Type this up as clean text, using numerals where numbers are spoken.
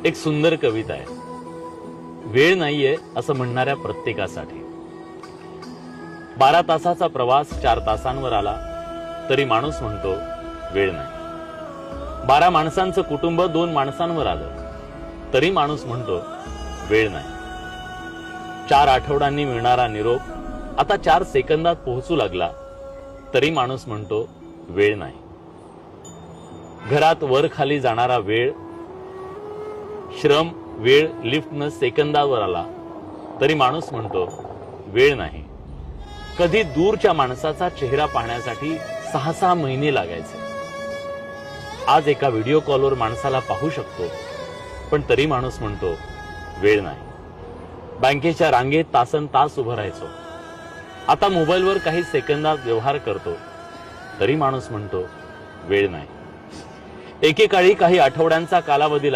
एक सुंदर कविता आहे, वेळ नाहीये असं म्हणणाऱ्या प्रत्येकासाठी। 12 तासाचा प्रवास 4 तासांवर आला तरी माणूस म्हणतो वेळ नाही। 12 माणसांचं कुटुंब 2 माणसांवर आलं तरी माणूस म्हणतो वेळ नाही। 4 आठवड्यांनी मिळणारा निरोप आता 4 सेकंदात पोहोचू लागला तरी माणूस म्हणतो वेळ नाही। घरात वर खाली जाणारा वेळ, श्रम, वेळ लिफ्टनं सेकंदावर आला तरी माणूस म्हणतो वेळ नाही। कधी दूरच्या माणसाचा चेहरा पाहण्यासाठी 6-6 महिने लागायचे। आज एका व्हिडिओ कॉलवर माणसाला पाहू शकतो, पण तरी माणूस म्हणतो वेळ नाही। बँकेच्या रांगेत तासनतास उभं राहायचो, आता मोबाईलवर काही सेकंदात व्यवहार करतो तरी माणूस म्हणतो वेळ नाही। एकेकाळी काही आठवड्यांचा कालावधी